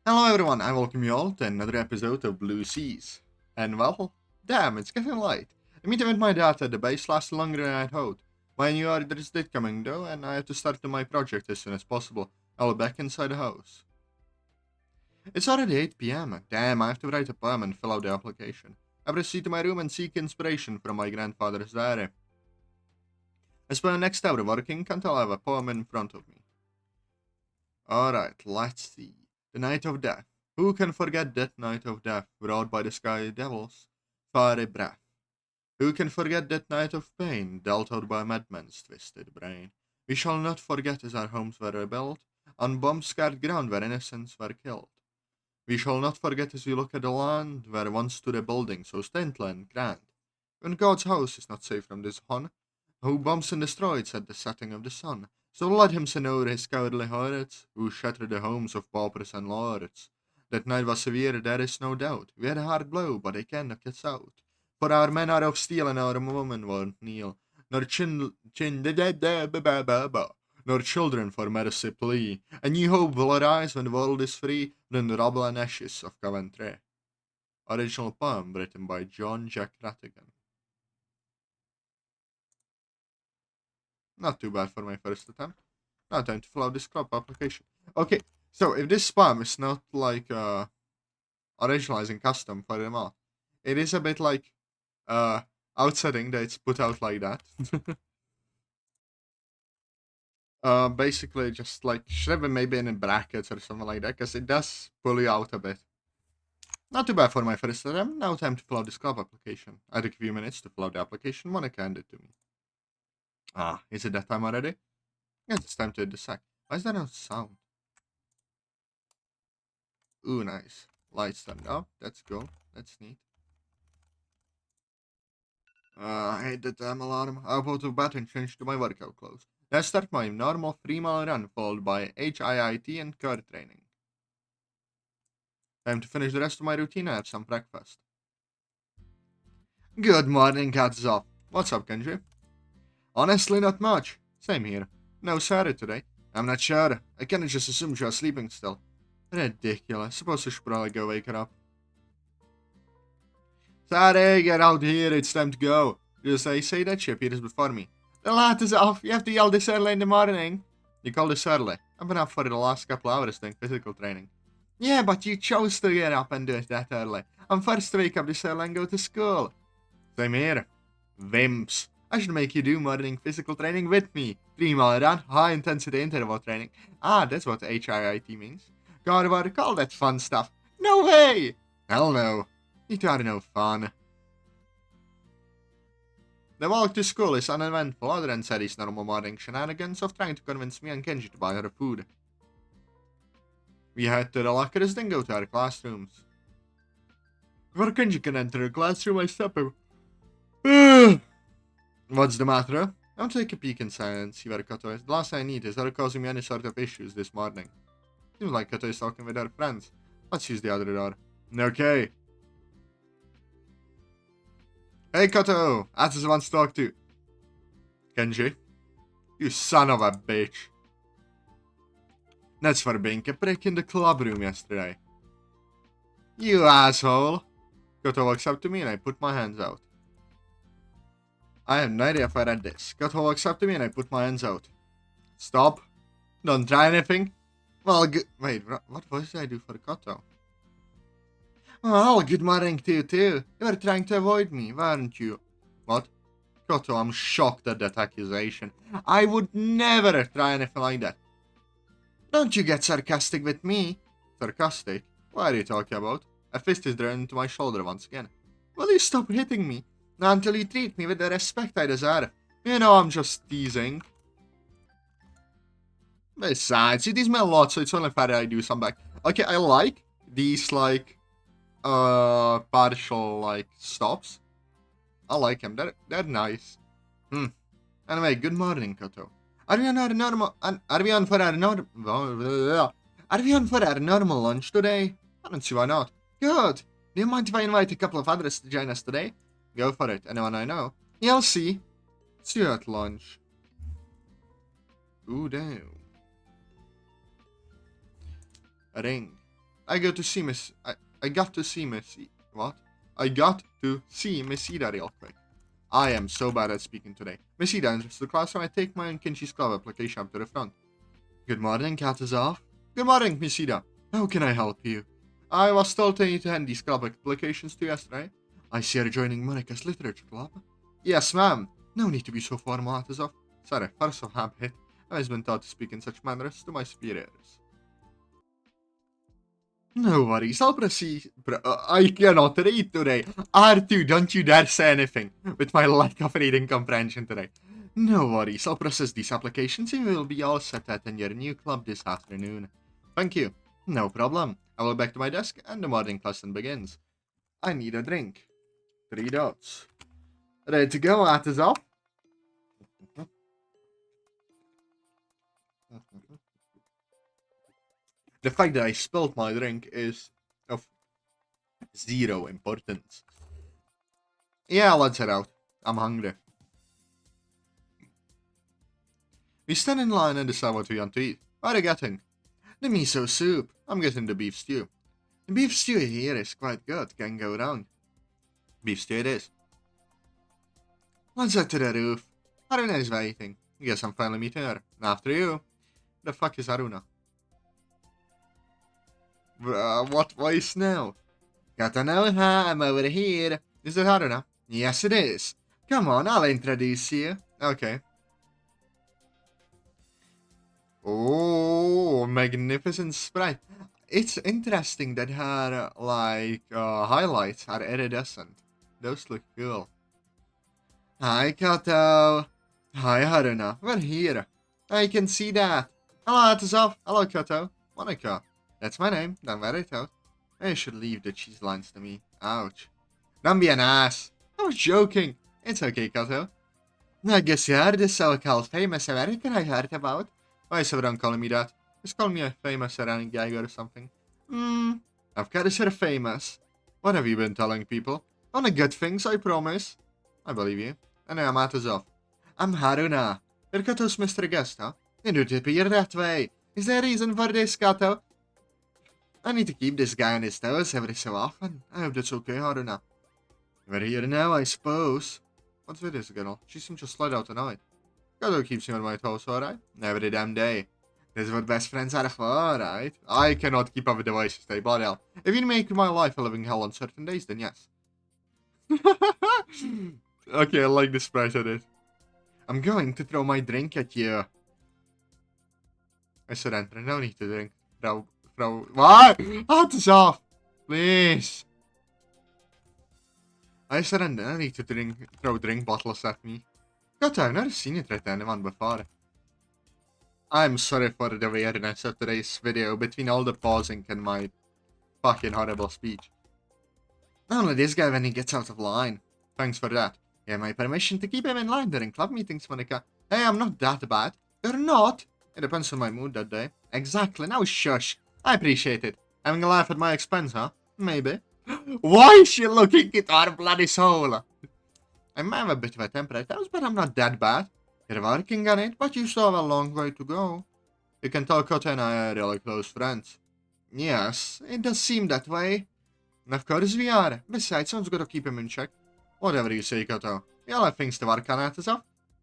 Hello everyone, I welcome you all to another episode of Blue Seas. And well, damn, it's getting late. The meeting with my dad at the base lasted longer than I thought. My new orders did coming though, and I have to start on my project as soon as possible. I'll be back inside the house. It's already 8 p.m. Damn, I have to write a poem and fill out the application. I proceed to my room and seek inspiration from my grandfather's diary. I spend the next hour working until I have a poem in front of me. Alright, let's see. The Night of Death. Who can forget that night of death, wrought by the sky devil's fiery breath? Who can forget that night of pain, dealt out by madman's twisted brain? We shall not forget as our homes were rebuilt, on bomb-scarred ground where innocents were killed. We shall not forget as we look at the land, where once stood a building so stately and grand. When God's house is not safe from this Hun, who bombs and destroys at the setting of the sun. So let him send over his cowardly hordes, who shattered the homes of paupers and lords. That night was severe, there is no doubt. We had a hard blow, but they can knock us out. For our men are of steel, and our women won't kneel. Nor nor children for mercy plea. A new hope will arise when the world is free, from the rubble and ashes of Coventry. Original poem written by John Jack Rattigan. Not too bad for my first attempt. Now time to fill out this club application. Okay, so if this spam is not like originalizing custom for the mod, it is a bit like outsetting that it's put out like that. Basically just like should have been maybe in brackets or something like that, because it does pull you out a bit. Not too bad for my first attempt. Now time to fill out this club application. I took a few minutes to fill out the application. Monika handed it to me. Ah, is it that time already? Yes, it's time to hit the sack. Why is there no sound? Ooh, nice. Lights turned up. That's cool. That's neat. I hate the damn alarm. I'll go to bed and change to my workout clothes. Then start my normal 3-mile run, followed by HIIT and car training. Time to finish the rest of my routine and have some breakfast. Good morning, Atazoth. What's up, Kenji? Honestly, not much. Same here. No Sayori today. I'm not sure. I kinda just assumed you're sleeping still. Ridiculous. Suppose I should probably go wake her up. Sayori, get out here. It's time to go. Just say that she appears before me. The light is off. You have to yell this early in the morning. You call this early. I've been up for the last couple hours doing physical training. Yeah, but you chose to get up and do it that early. I'm first to wake up this early and go to school. Same here. Vimps. I should make you do morning physical training with me. 3-mile run, high intensity interval training. Ah, that's what HIIT means. God, what call that fun stuff? No way! Hell no. You are no fun. The walk to school is uneventful other than Sadie's normal morning shenanigans of trying to convince me and Kenji to buy her food. We head to the lockers, then go to our classrooms. Before Kenji can enter the classroom, I stop him. What's the matter? I'll take a peek inside and see where Koto is. The last I need is her causing me any sort of issues this morning. Seems like Koto is talking with her friends. Let's use the other door. Okay. Hey Koto! Atazoth wants to talk to you. Kenji? You son of a bitch. That's for being a prick in the club room yesterday. You asshole! Koto walks up to me and I put my hands out. I have no idea if I read this. Koto walks up to me and I put my hands out. Stop. Don't try anything. Well, wait, what voice did I do for Koto? Well, good morning to you too. You were trying to avoid me, weren't you? What? Koto, I'm shocked at that accusation. I would never try anything like that. Don't you get sarcastic with me. Sarcastic? What are you talking about? A fist is driven into my shoulder once again. Will you stop hitting me? Not until you treat me with the respect I deserve. You know I'm just teasing. Besides, you tease me a lot, so it's only fair I do some back. Okay, I like these, like, partial, like, stops. I like them. They're nice. Anyway, good morning, Koto. Are we on for our normal lunch today? I don't see why not. Good. Do you mind if I invite a couple of others to join us today? Go for it. Anyone I know? Yeah, I'll see. See you at lunch. Ooh, damn. A ring. I got to see Miss... I got to see Miss... What? I got to see Miss Ida real quick. I am so bad at speaking today. Miss Ida enters the classroom. I take my and Kenji's club application up to the front. Good morning, Atazoth. Good morning, Miss Ida. How can I help you? I was told I need to hand these club applications to yesterday. I see you're joining Monika's literature club. Yes, ma'am. No need to be so formal, Atazoth. Sorry, force of habit. I've been taught to speak in such manners to my superiors. No worries, I'll proceed. I cannot read today. R2, don't you dare say anything with my lack of reading comprehension today. No worries, I'll process these applications and we'll be all set at in your new club this afternoon. Thank you. No problem. I will back to my desk and the morning lesson begins. I need a drink. 3 dots. Ready to go, Atazoth? The fact that I spilled my drink is of 0 importance. Yeah, let's head out. I'm hungry. We stand in line and decide what we want to eat. What are you getting? The miso soup. I'm getting the beef stew. The beef stew here is quite good. Can go wrong. Beef stew it is. Let's head to the roof. Haruna is waiting. Guess I'm finally meeting her. After you. The fuck is Haruna? What voice now? Gotta know her, I'm over here. Is it Haruna? Yes, it is. Come on, I'll introduce you. Okay. Oh, magnificent sprite. It's interesting that her, highlights are iridescent. Those look cool. Hi, Kato. Hi, Haruna. We're here. I can see that. Hello, Atazoth. Hello, Kato. Monika. That's my name. Don't worry it out. I should leave the cheese lines to me. Ouch. Don't be an ass. I was joking. It's okay, Kato. I guess you're the so-called famous American I heard about. Why is everyone calling me that? Just call me a famous running gag or something. Of course you're famous. What have you been telling people? Only good things, I promise. I believe you. And I'm Atazoth. I'm Haruna. You're Kato's Mr. Guest, huh? You don't appear that way. Is there a reason for this, Kato? I need to keep this guy on his toes every so often. I hope that's okay, Haruna. We're here now, I suppose. What's with this girl? She seems to slide out tonight. Kato keeps me on my toes, alright? Every damn day. This is what best friends are for, alright? I cannot keep up with the voices, they bloody hell. If you make my life a living hell on certain days, then yes. Okay, I like the sprite of it. I'm going to throw my drink at you. I surrender. No need to drink. Throw. What? Atazoth! Please. I surrender. I need to throw drink bottles at me. God, I've never seen you threat anyone before. I'm sorry for the weirdness of today's video between all the pausing and my fucking horrible speech. Only this guy when he gets out of line. Thanks for that. You have my permission to keep him in line during club meetings, Monika. Hey, I'm not that bad. You're not? It depends on my mood that day. Exactly. Now shush. I appreciate it. Having a laugh at my expense, huh? Maybe. Why is she looking into our bloody soul? I might have a bit of a temper at times, but I'm not that bad. You're working on it, but you still have a long way to go. You can tell Kota and I are really close friends. Yes, it does seem that way. Of course we are. Besides, someone's got to keep him in check. Whatever you say, Koto. We all have things to work on, Atazoth.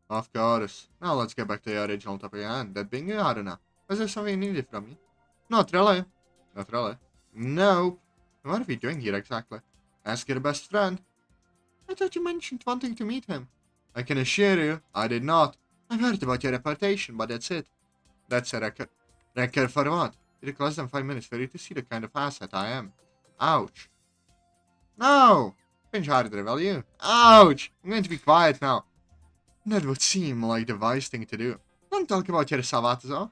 Of course. Now let's get back to the original topic again. That being you, Haruna. Was there something you needed from me? Not really. Not really. No. What are we doing here exactly? Ask your best friend. I thought you mentioned wanting to meet him. I can assure you, I did not. I've heard about your reputation, but that's it. That's a record. Record for what? It took less than 5 minutes for you to see the kind of asset I am. Ouch. No! Pinch harder, will you? Ouch! I'm going to be quiet now. That would seem like the wise thing to do. Don't talk about yourself, Atazoth.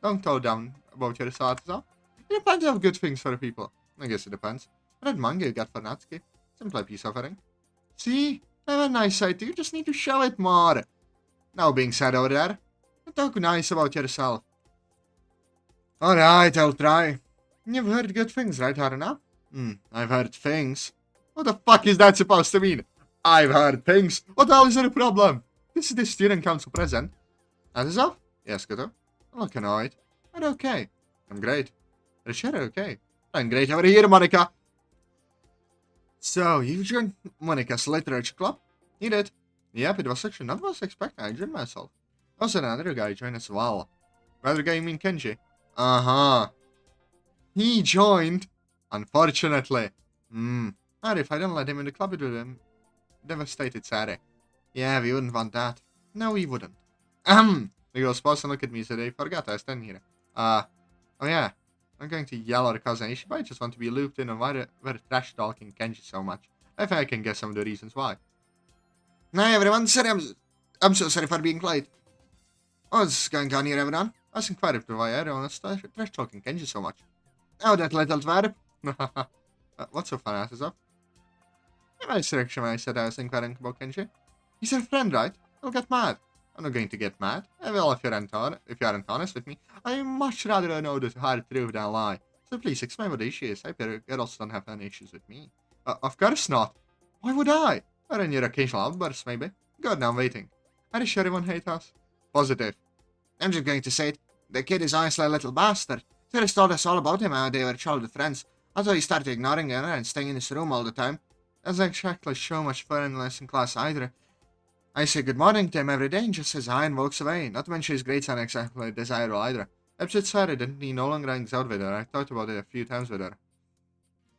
Don't talk down about yourself, Atazoth. It depends on good things for people. I guess it depends. That manga you got for Natsuki. Simply peace offering. See? I have a nice side too, you just need to show it more. Now being said over there, talk nice about yourself. Alright, I'll try. You've heard good things, right, Haruna? I've heard things. What the fuck is that supposed to mean? I've heard things. What the hell is the problem? This is the student council present. Atazoth? Yes, Kato. I'm looking alright. But okay. I'm great. Sure, okay. I'm great over here, Monika. So, you joined Monika's literature club? You did. Yep, it was actually not what I was expecting. I enjoyed myself. Also, another guy joined as well. Another guy, you mean Kenji? Uh-huh. He joined. Unfortunately. And if I don't let him in the club, it would have devastated Tsundere. Yeah, we wouldn't want that. No, we wouldn't. The girls paused and looked at me, so they forgot I was standing here. Oh yeah. I'm going to yell at a cousin. She might just want to be looped in on why we're trash-talking Kenji so much. I think I can guess some of the reasons why. Hi everyone, sorry, I'm so sorry for being late. What's going on here, everyone? I was inquiring why everyone is trash-talking Kenji so much. Oh, that little twerp. What's so funny, Atazoth? In my direction when I said I was inquiring about Kenji. He's your friend, right? He'll get mad. I'm not going to get mad. Well, if you aren't honest with me, I much rather know the hard truth than lie. So please explain what the issue is. I bet girls don't have any issues with me. Of course not. Why would I? Or in your occasional outbursts, maybe. Good, now I'm waiting. Are you sure everyone hates us? Positive. I'm just going to say it. The kid is honestly a little bastard. Terry's told us all about him how they were childhood friends. Until he started ignoring her and staying in his room all the time. Doesn't exactly show much friendliness in class either. I say good morning to him every day and just says hi and walks away. Not to mention his grades aren't exactly desirable either. Except sorry that he no longer hangs out with her. I talked about it a few times with her.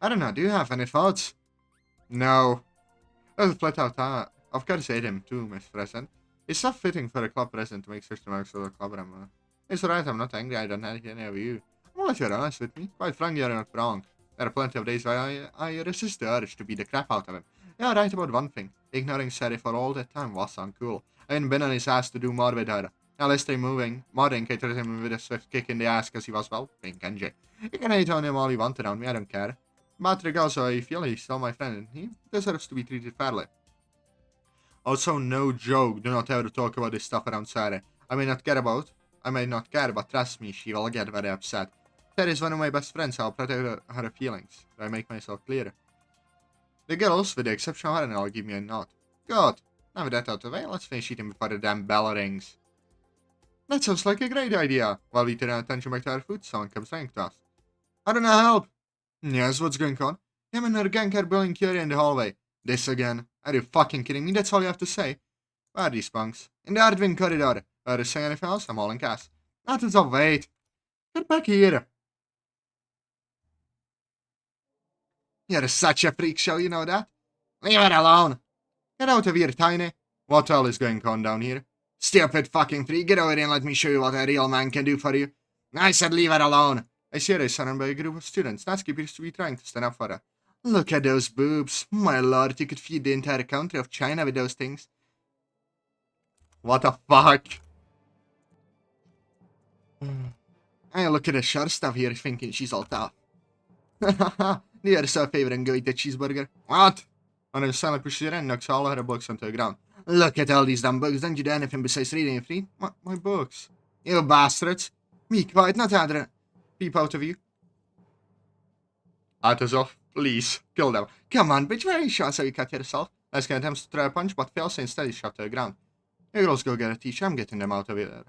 I don't know, do you have any thoughts? No. That's a flat out of course hate him too, Miss President. It's not fitting for a club president to make such remarks to the club room. It's alright, I'm not angry, I don't hate any of you. I'm gonna let you honest with me. Quite frankly, you're not wrong. There are plenty of days where I resist the urge to beat the crap out of him. You're right about one thing. Ignoring Sari for all that time was uncool. I ain't been on his ass to do more with her. Now let's stay moving. Modding catered him with a swift kick in the ass because he was, well, being Kenji. You can hate on him all you want around me, I don't care. But regardless, I feel he's still my friend and he deserves to be treated fairly. Also, no joke, do not ever talk about this stuff around Sari. I may not care, but trust me, she will get very upset. Sari is one of my best friends, I'll protect her feelings. Do I make myself clear? The girls, with the exception of her, will give me a nod. Good. Now with that out of the way, let's finish eating before the damn bell rings. That sounds like a great idea. While we turn our attention back to our food, someone comes running to us. I don't know help. Yes, what's going on? Him and her gang are bullying Yuri in the hallway. This again. Are you fucking kidding me? That's all you have to say. Where are these punks? In the hard wing corridor. Are you saying anything else? I'm all in gas. Nothing's up, wait. Get back here. You're such a freak show, you know that? Leave it alone. Get out of here, Tiny. What the hell is going on down here? Stupid fucking freak, get over here and let me show you what a real man can do for you. I said leave it alone. I see her is surrounded by a group of students. Natsuki appears to be trying to stand up for her. Look at those boobs. My lord, you could feed the entire country of China with those things. What the fuck? I look at the short stuff here thinking she's all tough. The other so favoring go eat the cheeseburger. What? And then suddenly pushes her and knocks all her books onto the ground. Look at all these damn books. Don't you do anything besides reading and read? My books. You bastards. Be quiet, not other. Peep out of you. Atazoth, please, kill them. Come on, bitch, where are you sure so you cut yourself? Let's get attempts to throw a punch, but fails and instead is shot to the ground. You girls go get a teacher, I'm getting them out of here.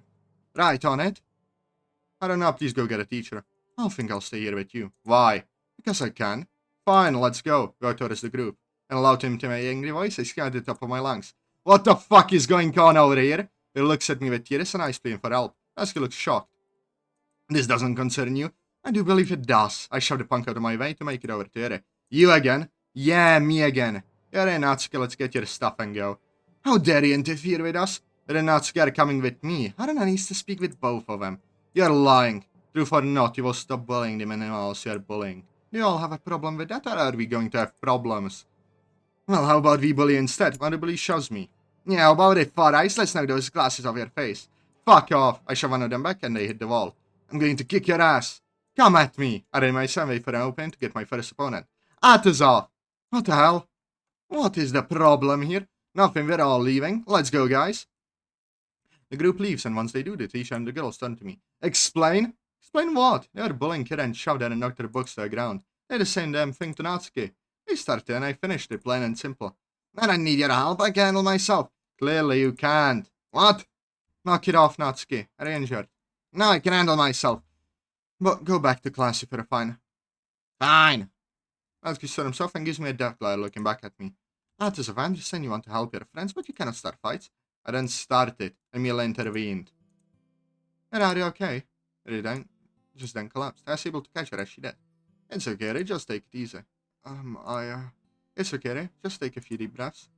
Right on it. I don't know, please go get a teacher. I don't think I'll stay here with you. Why? Because I can. Fine, let's go. Go towards the group. And aloud him to my angry voice, I screamed at the top of my lungs. What the fuck is going on over here? He looks at me with tears and eyes pleading for help. Natsuki looks shocked. This doesn't concern you. I do believe it does. I shoved the punk out of my way to make it over to Yuri. You again? Yeah, me again. Yuri and Natsuki, let's get your stuff and go. How dare you interfere with us? Yuri and Natsuki are coming with me. I don't know, needs to speak with both of them. You're lying. Truth or not, you will stop bullying them and else you're bullying. Do you all have a problem with that, or are we going to have problems? Well, how about we bully instead? When the bully shoves me. Yeah, how about it, far eyes? Let's knock those glasses off your face. Fuck off. I shove one of them back and they hit the wall. I'm going to kick your ass. Come at me. I ran myself away for an opening to get my first opponent. Atazoth. What the hell? What is the problem here? Nothing, we're all leaving. Let's go, guys. The group leaves, and once they do, the teacher and the girls turn to me. Explain? Explain what? They were bullying Kid and shoved her and knocked her books to the ground. They did the same damn thing to Natsuki. They started and I finished it, plain and simple. I don't need your help, I can handle myself. Clearly you can't. What? Knock it off, Natsuki. Are you injured? No, I can handle myself. But go back to class if you're fine. Fine! Natsuki stood himself and gives me a death glare looking back at me. Atazoth, I understand you want to help your friends, but you cannot start fights. I didn't start it. Emil intervened. And are you okay? It then just then collapsed. I was able to catch her as she did. It's okay, Ray. Just take it easy. It's okay, Ray. Just take a few deep breaths.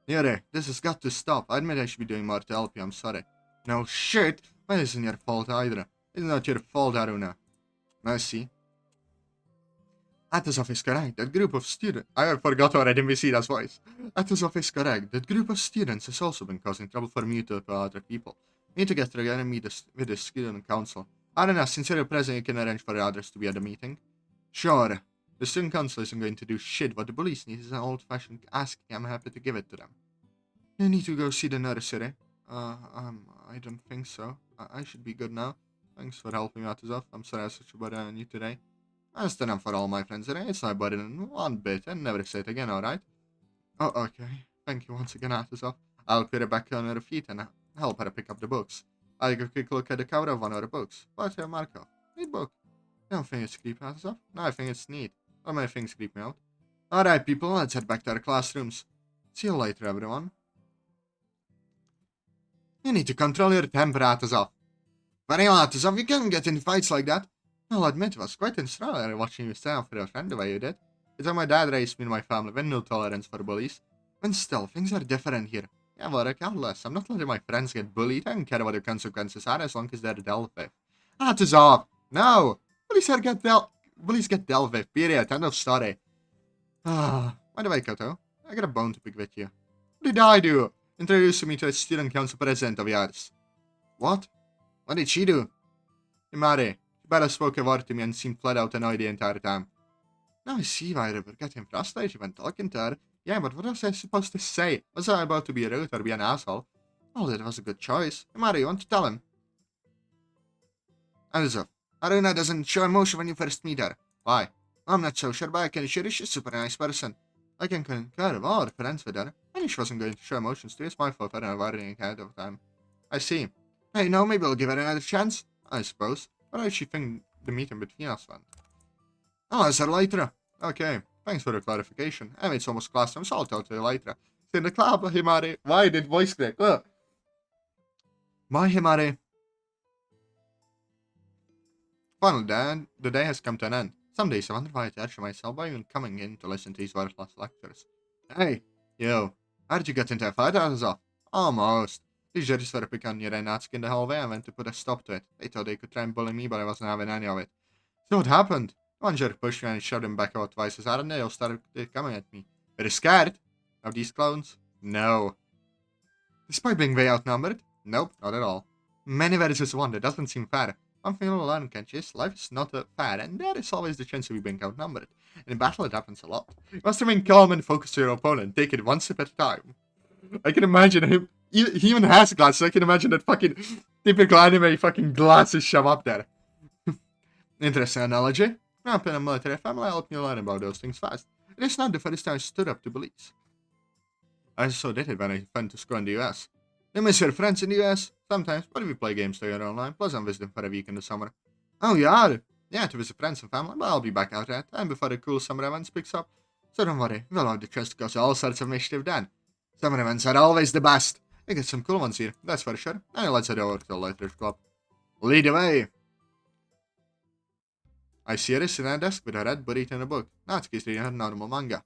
Yuri, this has got to stop. I admit I should be doing more to help you. I'm sorry. No shit. Well, it isn't your fault either. It's not your fault, Aruna. Mercy. Atazoth is correct. That group of students... I forgot already Misida's voice. Atazoth is correct. That group of students has also been causing trouble for me to other people. We need to get together and meet with the student council. I don't know, since you're present, you can arrange for the others to be at the meeting. Sure. The student council isn't going to do shit. What the police need is an old-fashioned asking. I'm happy to give it to them. You need to go see the nursery. I don't think so. I should be good now. Thanks for helping me out, Atazoth. I'm sorry I was such a burden on you today. I stand up for all my friends today. It's not burden in one bit, and never say it again, alright? Oh, okay. Thank you once again, Atazoth. I'll put her back on her feet and help her pick up the books. I take a quick look at the cover of one of the books. What's your Markov? Neat book. You don't think it's creepy, Atazoth? No, I think it's neat. All my things creep me out. Alright, people, let's head back to our classrooms. See you later, everyone. You need to control your temper, Atazoth. Very well, Atazoth, you can't get in fights like that. I'll admit it was quite inspiring watching you stand up for your friend the way you did. It's how my dad raised me and my family with no tolerance for bullies. But still, things are different here. Yeah, well, regardless, I'm not letting my friends get bullied. I don't care what the consequences are as long as they're dealt with. Atazoth! No! Bullies get dealt with, period. End of story. By the way, Koto, I got a bone to pick with you. What did I do? Introducing me to a student council president of yours. What? What did she do? Himari. She barely spoke a word to me and seemed flat out annoyed the entire time. Now I see why they were getting frustrated when talking to her. Yeah, but what was I supposed to say? Was I about to be rude or be an asshole? Oh, that was a good choice. Himari, you want to tell him? Also, Aruna doesn't show emotion when you first meet her. Why? I'm not so sure, but I can assure you she's a super nice person. I can concur with all the friends with her. I knew she wasn't going to show emotions too. It's my fault for not worrying ahead of time. I see. Hey, no, maybe I'll give her another chance. I suppose. But I should think the meeting between us went. I'll answer later. Okay, thanks for the clarification. I mean, it's almost classroom, so I'll talk to you later. In the club, Himari. Why did voice crack? Look. Bye, Himari. Finally, Dan, the day has come to an end. Some days I wonder why I torture myself by even coming in to listen to these worthless lectures. Hey, yo, how did you get into a fight, Atazoth? Almost. These judges were picking on Yuri and Natsuki in the hallway and went to put a stop to it. They thought they could try and bully me, but I wasn't having any of it. So what happened? One jerk pushed me and shoved him back about twice as hard, and they all started coming at me. Are you scared of these clowns? No. Despite being way outnumbered? Nope, not at all. Many versus one, that doesn't seem fair. One thing you'll learn, Kenji, is life is not fair, and there is always the chance of you being outnumbered. In battle, it happens a lot. You must remain calm and focus to your opponent, take it one step at a time. I can imagine him, he even has glasses, I can imagine that fucking typical anime fucking glasses shove up there. Interesting analogy. Growing up in a military family helped me learn about those things fast. It is not the first time I stood up to bullies. I also did it when I went to school in the US. You miss your friends in the US? Sometimes, but we play games together online, plus I'm visiting for a week in the summer. Oh, you are? Yeah, to visit friends and family, but I'll be back out at time before the cool summer events picks up. So don't worry, we'll have the chance to cause all sorts of mischief then. Summer events are always the best. We get some cool ones here, that's for sure. Now let's head over to the Literature Club. Lead the way! I see her sitting at a desk with her head buried in a book. Natsuki's reading her normal manga.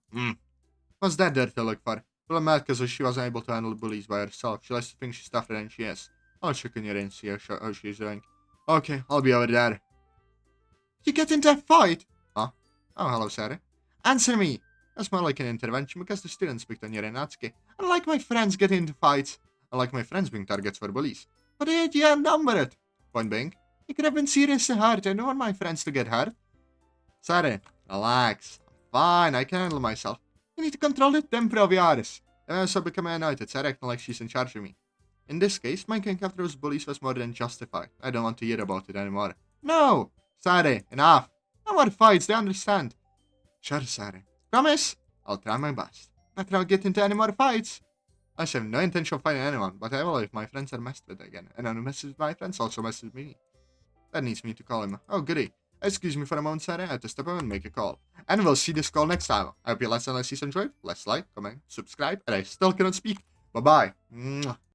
What's that there to look for? Well, mad because she wasn't able to handle bullies by herself. She likes to think she's tougher than she is. I'll check in your and see how she's doing. Okay, I'll be over there. You get into a fight? Huh? Oh, hello, Sarah. Answer me! That's more like an intervention because the students picked on Yuri and Natsuki. I like my friends getting into fights. I like my friends being targets for bullies. But yet you outnumber it. Point being, you could have been seriously hurt. I don't want my friends to get hurt. Sarah, relax. I'm fine, I can handle myself. You need to control the temper of yours. I also become annoyed at Sarah acting like she's in charge of me. In this case, my going after those bullies was more than justified. I don't want to hear about it anymore. No! Sarah, enough. No more fights, they understand. Sure, Sarah. Promise? I'll try my best. But I'll get into any more fights. I have no intention of fighting anyone, but I will if my friends are messed with again. And who messes with my friends also messes with me. That needs me to call him. Oh, goody. Excuse me for a moment, sir. I have to step over and make a call. And we'll see this call next time. I hope you less and less enjoyed. Let's like, comment, subscribe, and I still cannot speak. Bye-bye.